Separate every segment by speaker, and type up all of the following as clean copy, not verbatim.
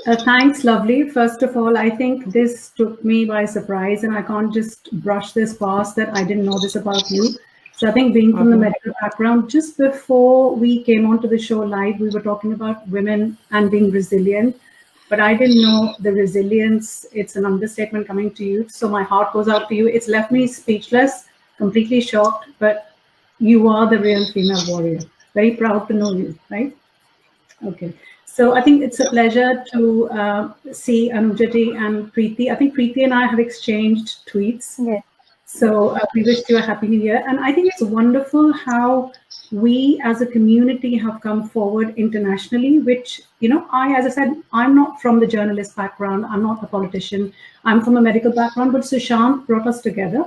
Speaker 1: Thanks, lovely. First of all, I think this took me by surprise, and I can't just brush this past that I didn't know this about you. So I think being from the
Speaker 2: Mm-hmm.
Speaker 1: medical background, just before we came onto the show live, we were talking about women and being resilient. But I didn't know the resilience. It's an understatement coming to you. So my heart goes out to you. It's left me speechless, completely shocked. But you are the real female warrior. Very proud to know you, right? Okay. So I think it's a pleasure to see Anujati and Preeti. I think Preeti and I have exchanged tweets.
Speaker 2: Yes.
Speaker 1: So we wish you a happy new year. And I think it's wonderful how we as a community have come forward internationally, which, as I said, I'm not from the journalist background. I'm not a politician. I'm from a medical background, but Sushant brought us together.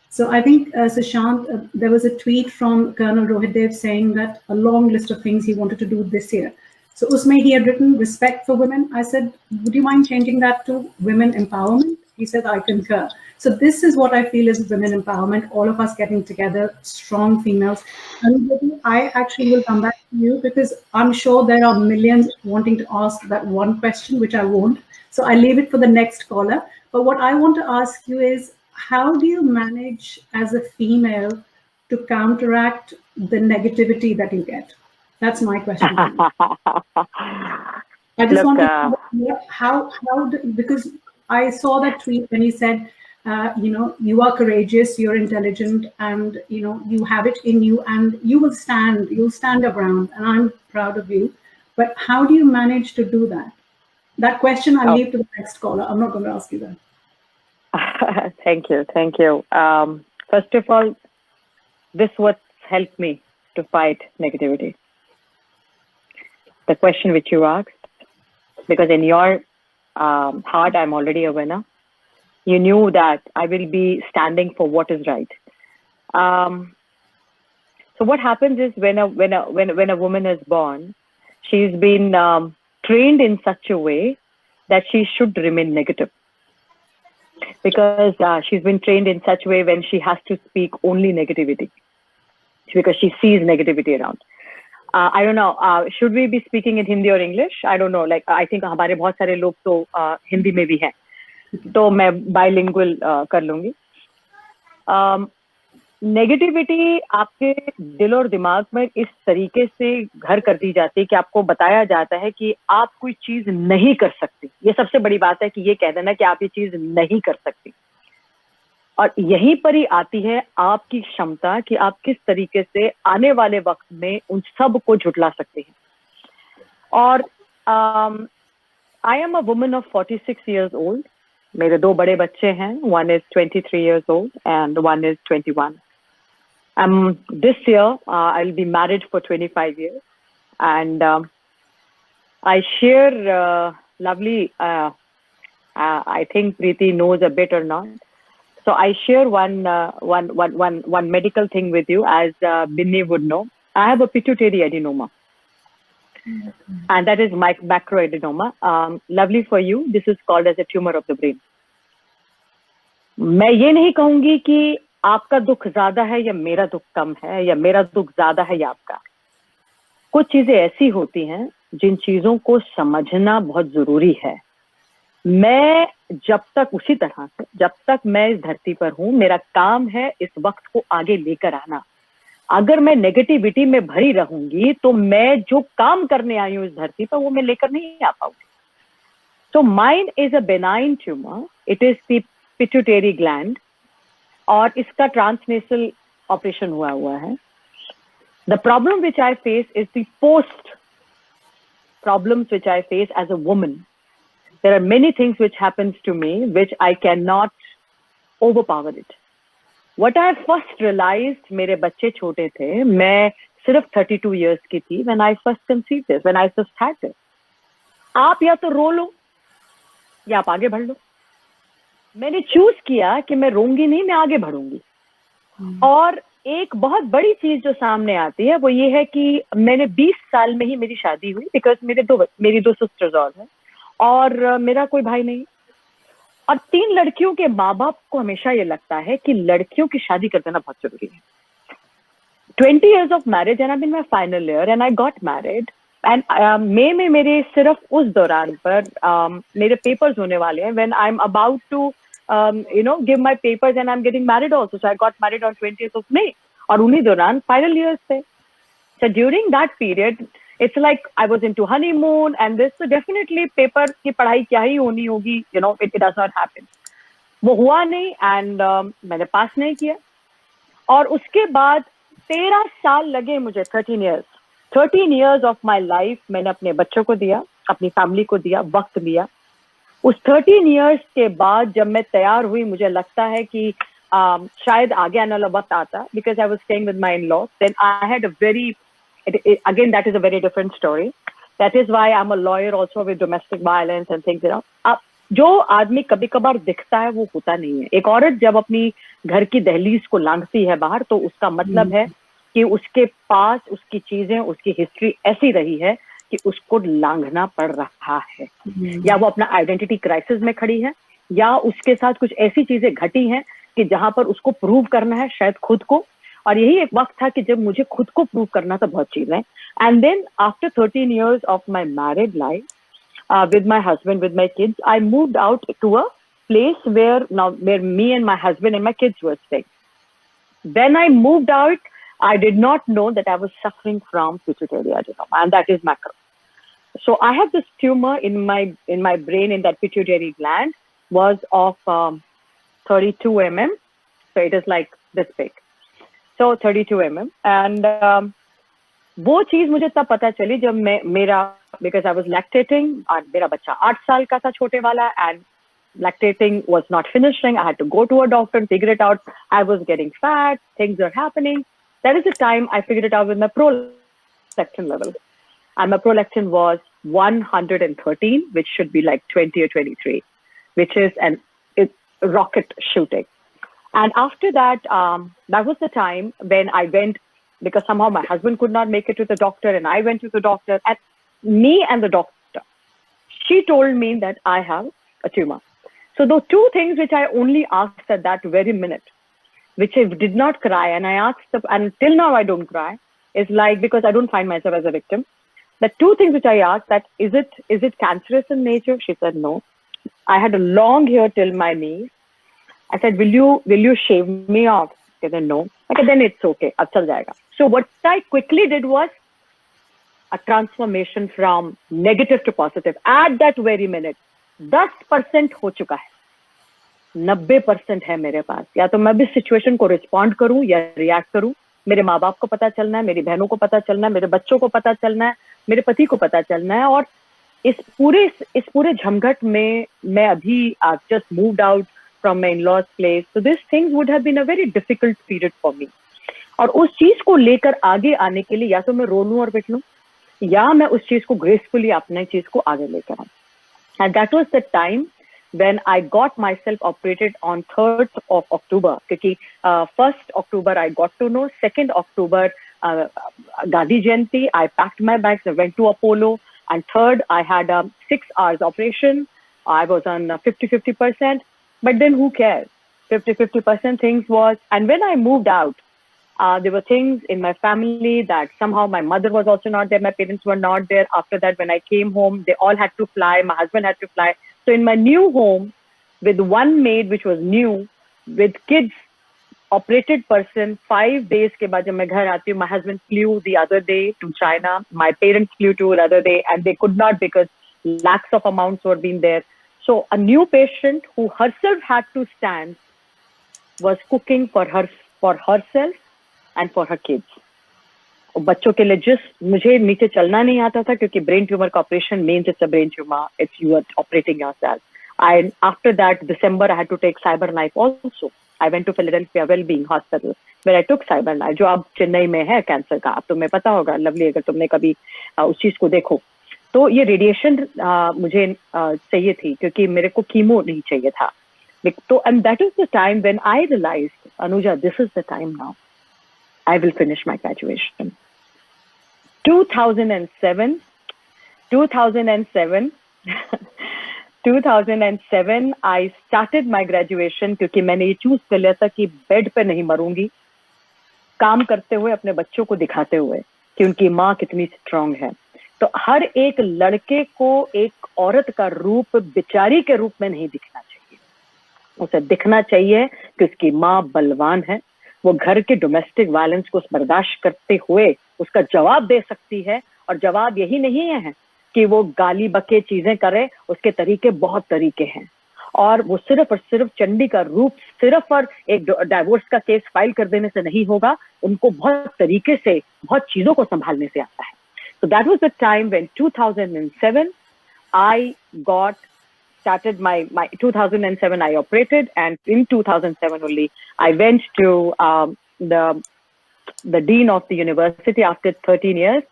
Speaker 1: So I think, Sushant, there was a tweet from Colonel Rohit Dev saying that a long list of things he wanted to do this year. So Usme, he had written respect for women. I said, would you mind changing that to women empowerment? He said, I concur. So this is what I feel is women empowerment, all of us getting together, strong females. And I actually will come back to you because I'm sure there are millions wanting to ask that one question, which I won't. So I leave it for the next caller. But what I want to ask you is, how do you manage as a female to counteract the negativity that you get? That's my question to you. I just
Speaker 2: Look,
Speaker 1: want to know because I saw that tweet when he said, you are courageous, you're intelligent, and you have it in you, and you'll stand your ground, and I'm proud of you. But how do you manage to do that? That question I'll
Speaker 2: oh,
Speaker 1: leave to the next caller. I'm not going to ask you that.
Speaker 2: thank you, thank you. First of all, this what's helped me to fight negativity. The question which you asked, because in your heart, I'm already a winner. You knew that I will be standing for what is right. So what happens is when a woman is born, she's been trained in such a way that she should remain negative, because she's been trained in such a way when she has to speak only negativity, because she sees negativity around. I don't know, should we be speaking in Hindi or English? I don't know. Like, I think हमारे बहुत सारे लोग तो हिंदी में भी हैं, तो मैं bilingual कर लूँगी. नेगेटिविटी आपके दिल और दिमाग में इस तरीके से घर कर दी जाती है कि आपको बताया जाता है कि आप कोई चीज नहीं कर सकती. ये सबसे बड़ी बात है कि ये कह देना कि आप ये चीज नहीं कर सकती. और यहीं पर ही आती है आपकी क्षमता कि आप किस तरीके से आने वाले वक्त में उन सब को झुटला सकते हैं. और I am a woman of 46 years old. मेरे दो बड़े बच्चे हैं. One is 23 years old and one is 21. This year I'll be married for 25 years, and I share lovely. I think Preeti knows a bit or not. So I share one medical thing with you, as Binny would know. I have a pituitary adenoma, and that is my macroadenoma. Lovely for you. This is called as a tumor of the brain. मैं ये नहीं कहूंगी कि आपका दुख ज्यादा है या मेरा दुख कम है, या मेरा दुख ज्यादा है या आपका. कुछ चीजें ऐसी होती हैं जिन चीजों को समझना बहुत जरूरी है. मैं जब तक उसी तरह से, जब तक मैं इस धरती पर हूं, मेरा काम है इस वक्त को आगे लेकर आना. अगर मैं नेगेटिविटी में भरी रहूंगी तो मैं जो काम करने आई हूं इस धरती पर वो मैं लेकर नहीं आ पाऊंगी. So mine is a benign tumor. It is the pituitary gland, और इसका ट्रांसनेसल ऑपरेशन हुआ है. The problem which I face is the post problems which I face as a woman. There are many things which happens to me which I cannot overpower it. What I first realized, मेरे बच्चे छोटे थे, मैं सिर्फ 32 years की थी when I first conceived this, when I first had this. आप या तो रो लो या आप आगे बढ़ लो. मैंने चूज किया कि मैं रोंगी नहीं, मैं आगे बढ़ूंगी. और एक बहुत बड़ी चीज जो सामने आती है वो ये है कि मैंने 20 साल में ही मेरी शादी हुई, बिकॉज मेरी दो सिस्टर्स और हैं और मेरा कोई भाई नहीं. और 3 लड़कियों के माँ बाप को हमेशा ये लगता है कि लड़कियों की शादी कर देना बहुत जरूरी है. 20 years of marriage and I'm in my final year and I got married. And मई में मेरे सिर्फ उस दौरान पर मेरे पेपर्स होने वाले हैं when I am about to give my papers and I'm getting married also. So I got married on 20th of May. और उन्हीं दौरान final years थे. So during that period, it's like I was into honeymoon and this. So definitely paper की पढ़ाई क्या ही होनी होगी, it does not happen. वो हुआ नहीं and मैंने पास नहीं किया. और उसके बाद 13 साल लगे मुझे, 13 years of my life मैंने अपने बच्चों को दिया, अपनी फैमिली को दिया, वक्त दिया. उस 13 years के बाद जब मैं तैयार हुई, मुझे लगता है कि शायद आगे आने वाला वक्त आता, because I was staying with my in-laws. Then I had a again, that is a very different story. That is why I'm a lawyer also with domestic violence and things. जो आदमी कभी कभार दिखता है वो होता नहीं है. एक औरत जब अपनी घर की दहलीज को लांघती है बाहर, तो उसका मतलब है कि उसके पास उसकी चीजें, उसकी हिस्ट्री ऐसी रही है कि उसको लांघना पड़ रहा है, या वो अपना आइडेंटिटी क्राइसिस में खड़ी है, या उसके साथ कुछ ऐसी चीजें घटी हैं कि जहां पर उसको प्रूव करना है शायद खुद को. और यही एक वक्त था कि जब मुझे खुद को प्रूव करना था बहुत चीजें. And then after 13 years of my married life with my husband, with my kids, I moved out to a place where me and my husband and my kids were staying. When I moved out, I did not know that I was suffering from pituitary adenoma, and that is macro. So I have this tumor in my brain, in that pituitary gland, was of 32 mm. So it is like this big. So 32 mm. And वो चीज मुझे तब पता चली जब मेरा, because I was lactating, और मेरा बच्चा 8 साल का था, छोटे वाला, and lactating was not finishing. I had to go to a doctor and figure it out. I was getting fat, things are happening. That is the time I figured it out with my prolactin level. And my prolactin was 113, which should be like 20 or 23, which is it's rocket shooting. And after that, that was the time when I went, because somehow my husband could not make it to the doctor, and I went to the doctor. And me and the doctor, she told me that I have a tumor. So those two things which I only asked at that very minute, which I did not cry, and I asked, and till now I don't cry, is like, because I don't find myself as a victim. The two things which I asked, that is it cancerous in nature? She said no. I had a long hair till my knees. I said, will you shave me off? She said no. Okay, then it's okay. Ab chal jayega. So what I quickly did was a transformation from negative to positive. At that very minute, 10% हो चुका है, 90% है मेरे पास. या तो मैं भी situation को रिस्पॉन्ड करूं या रिएक्ट करूं. मेरे माँ बाप को पता चलना है, मेरी बहनों को पता चलना है, मेरे बच्चों को पता चलना है, मेरे पति को पता चलना है. और इस पूरे झमघट में मैं अभी just moved out from my in-laws place. So these things would have been a very difficult period for me. और उस चीज को लेकर आगे आने के लिए या तो मैं रो लूं और बैठ लूं, या मैं उस चीज को ग्रेसफुली अपने चीज को आगे लेकर आऊं. And that was the time when I got myself operated on 3rd of October. क्योंकि 1st October I got to know, 2nd October Gandhi Jayanti, I packed my bags, I went to Apollo, and 3rd I had a 6 hours operation. I was on 50%, but then who cares? 50% things was, and when I moved out, there were things in my family that somehow my mother was also not there, my parents were not there. After that, when I came home, they all had to fly, my husband had to fly. So in my new home, with one maid which was new, with kids, operated person, 5 days के बाद जब मैं घर आती हूँ, my husband flew the other day to China, my parents flew to another day, and they could not because lakhs of amounts were being there. So a new patient who herself had to stand was cooking for herself and for her kids. बच्चों के लिए just मुझे नीचे चलना नहीं आता था क्योंकि brain tumor का operation means it's a brain tumor, it's you are operating yourself. And after that, December, I had to take cyber knife also. I went to Philadelphia Wellbeing Hospital where I took cyber knife, जो अब चेन्नई में है cancer का. अब तुम्हें पता होगा lovely, अगर तुमने कभी उस चीज को देखो. तो ये रेडिएशन मुझे चाहिए थी क्योंकि मेरे को कीमो नहीं चाहिए था. तो and that is the time when I realized, Anuja, this is the time now. I will finish my graduation. 2007, 2007 I started my graduation क्योंकि मैंने ये चूज कर लिया था कि बेड पे नहीं मरूंगी, काम करते हुए अपने बच्चों को दिखाते हुए कि उनकी माँ कितनी स्ट्रांग है. तो हर एक लड़के को एक औरत का रूप बेचारी के रूप में नहीं दिखना चाहिए, उसे दिखना चाहिए कि उसकी माँ बलवान है, वो घर के डोमेस्टिक वायलेंस को बर्दाश्त करते हुए उसका जवाब दे सकती है। और जवाब यही नहीं है कि वो गाली बके चीजें करे, उसके तरीके बहुत तरीके हैं, और वो सिर्फ और सिर्फ चंडी का रूप सिर्फ और एक डाइवोर्स का केस फाइल कर देने से नहीं होगा, उनको बहुत तरीके से बहुत चीजों को संभालने से आता है। So that was the time when 2007 I got started my 2007 I operated, and in 2007 only I went to the dean of the university after 13 years.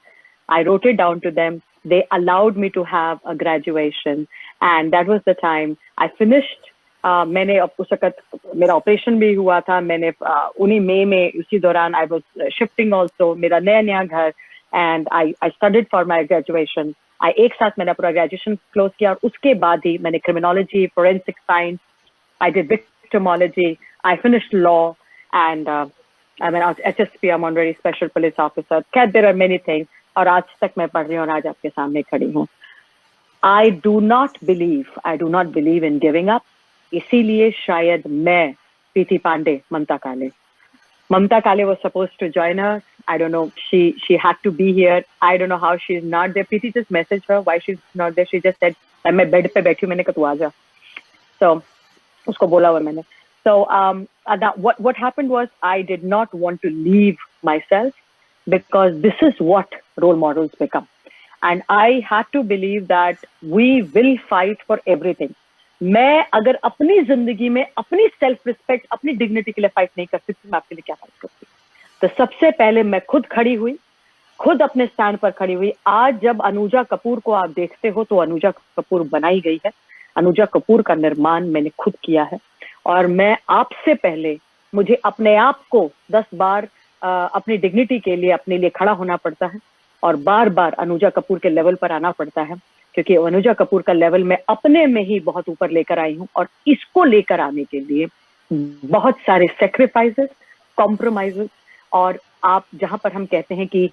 Speaker 2: I wrote it down to them. They allowed me to have a graduation, and that was the time I finished. मैंने उस वक्त मेरा operation भी हुआ था, मैंने उन्हीं मई में उसी दौरान I was shifting also, मेरा नया घर, and I studied for my graduation. एक साथ मैंने पूरा ग्रेजुएशन क्लोज किया, और उसके बाद ही मैंने criminology, forensic science, I did victimology, I finished law, and I mean HSP, I'm honorary special police officer. There are many things, और आज तक मैं पढ़ रही हूँ और आज आपके सामने खड़ी हूँ. I do not believe in giving up. इसीलिए शायद मैं प्रीति Pandey, Mamta Kale was supposed to join us. I don't know. She had to be here. I don't know how she's not there. Preeti just messaged her why she's not there. She just said, मैं bed पे बैठी हूँ, मैंने कहा तू आ जा. So उसको बोला हुआ मैंने. So what happened was I did not want to leave myself, because this is what role models become. And I had to believe that we will fight for everything. मैं अगर अपनी जिंदगी में अपनी सेल्फ रिस्पेक्ट, अपनी dignity के लिए fight नहीं कर सकती, मैं आपके लिए क्या फाइट करती? तो सबसे पहले मैं खुद खड़ी हुई, खुद अपने स्टैंड पर खड़ी हुई. आज जब अनुजा कपूर को आप देखते हो तो अनुजा कपूर बनाई गई है. अनुजा कपूर का निर्माण मैंने खुद किया है, और मैं आपसे पहले मुझे अपने आप को 10 बार अपनी डिग्निटी के लिए अपने लिए खड़ा होना पड़ता है, और बार बार अनुजा कपूर के लेवल पर आना पड़ता है, क्योंकि अनुजा कपूर का लेवल मैं अपने में ही बहुत ऊपर लेकर आई हूँ, और इसको लेकर आने के लिए बहुत सारे सेक्रीफाइसेस, कॉम्प्रोमाइजेस, और आप जहां पर हम कहते हैं कि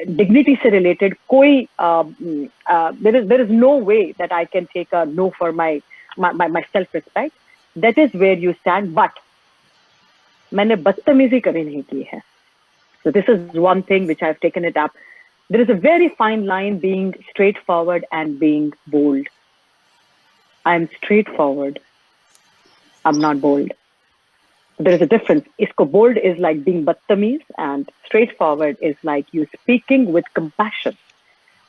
Speaker 2: डिग्निटी से रिलेटेड कोई there is no way that I can take a no for my self respect. That is where you stand. But मैंने बदतमीजी कभी नहीं की है. So this is one thing which I've taken it up. There is a very fine line being straightforward and being bold. I'm straightforward. I'm not bold. There is a difference. Isko bold is like being battamiz, and straightforward is like you speaking with compassion.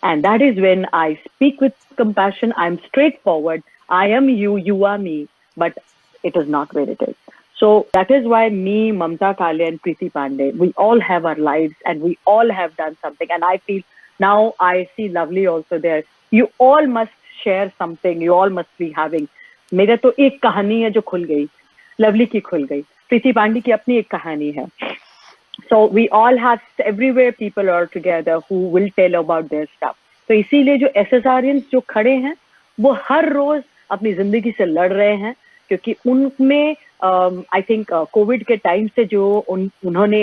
Speaker 2: And that is when I speak with compassion. I'm straightforward. I am you, you are me, but it is not where it is. So that is why me, Mamta Kale and Preeti Pandey, we all have our lives and we all have done something. And I feel now I see Lovely also there. You all must share something. You all must be having. मेरा तो एक कहानी है जो खुल गई, lovely की खुल गई, प्रीति पांडे की अपनी एक कहानी है. So we all have, everywhere people are together who will tell about their stuff. तो इसीलिए जो SSRians जो खड़े हैं वो हर रोज अपनी जिंदगी से लड़ रहे हैं, क्योंकि उनमें आई थिंक कोविड के टाइम से जो उन्होंने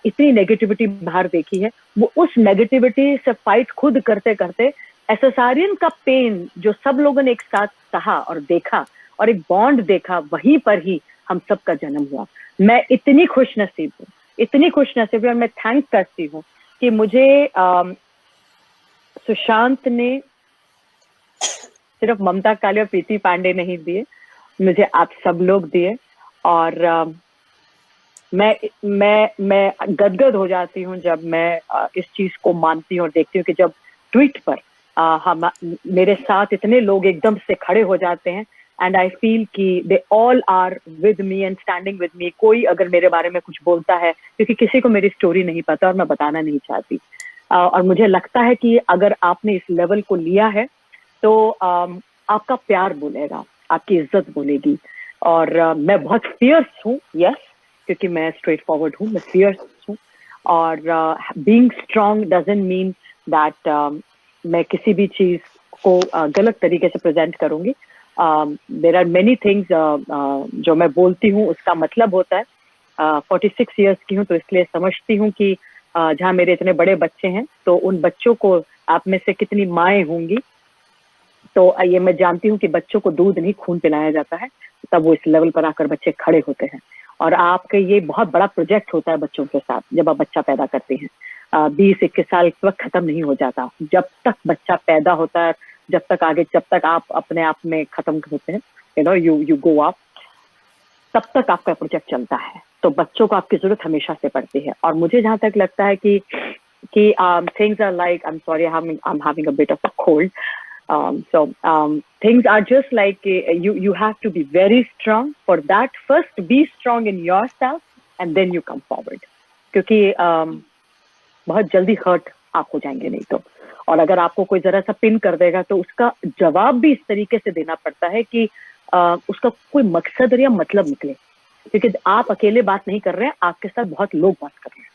Speaker 2: इतनी नेगेटिविटी बाहर देखी है, वो उस नेगेटिविटी से फाइट खुद करते करते SSRian का पेन जो सब लोगों ने एक साथ सहा और देखा और एक बॉन्ड देखा, वहीं पर ही हम सबका जन्म हुआ. मैं इतनी खुशनसीब हूँ और मैं थैंक करती हूँ कि मुझे सुशांत ने सिर्फ ममता काले और प्रीति पांडे नहीं दिए, मुझे आप सब लोग दिए. और मैं गदगद हो जाती हूँ जब मैं इस चीज को मानती हूँ और देखती हूँ कि जब ट्वीट पर हम मेरे साथ इतने लोग एकदम से खड़े हो जाते हैं. एंड आई फील कि they all are with me and standing with me. कोई अगर मेरे बारे में कुछ बोलता है, क्योंकि किसी को मेरी स्टोरी नहीं पता और मैं बताना नहीं चाहती, और मुझे लगता है कि अगर आपने इस लेवल को लिया है तो आपका प्यार बोलेगा, आपकी इज्जत बोलेगी. और मैं बहुत फियर्स हूँ, यस, क्योंकि मैं स्ट्रेट फॉरवर्ड हूँ, मैं फियर्स हूँ. और being strong doesn't mean that मैं किसी भी चीज को गलत तरीके से प्रेजेंट करूंगी. देयर आर मेनी थिंग्स जो मैं बोलती हूँ उसका मतलब होता है. 46 इयर्स की हूँ तो इसलिए समझती हूँ कि जहाँ मेरे इतने बड़े बच्चे हैं तो उन बच्चों को आप में से कितनी माएँ होंगी, तो ये मैं जानती हूँ कि बच्चों को दूध नहीं खून पिलाया जाता है, तब वो इस लेवल पर आकर बच्चे खड़े होते हैं। और आपके ये बहुत बड़ा प्रोजेक्ट होता है बच्चों के साथ जब आप बच्चा पैदा करते हैं। 20-21 साल इस वक्त खत्म नहीं हो जाता, जब तक बच्चा पैदा होता है, जब तक आप अपने आप में खत्म होते हैं, यू गो अप, तब तक आपका प्रोजेक्ट चलता है। तो बच्चों को आपकी जरूरत हमेशा से पड़ती है। और मुझे जहां तक लगता है कि things are like, I'm sorry, I'm having a bit of a cold. Things are just like you have to be very strong for that. First be strong in yourself and then you come forward, क्योंकि बहुत जल्दी hurt आप हो जाएंगे नहीं तो। और अगर आपको कोई जरा सा पिन कर देगा तो उसका जवाब भी इस तरीके से देना पड़ता है कि उसका कोई मकसद या मतलब निकले, क्योंकि आप अकेले बात नहीं कर रहे हैं, आपके साथ बहुत लोग बात कर रहे हैं।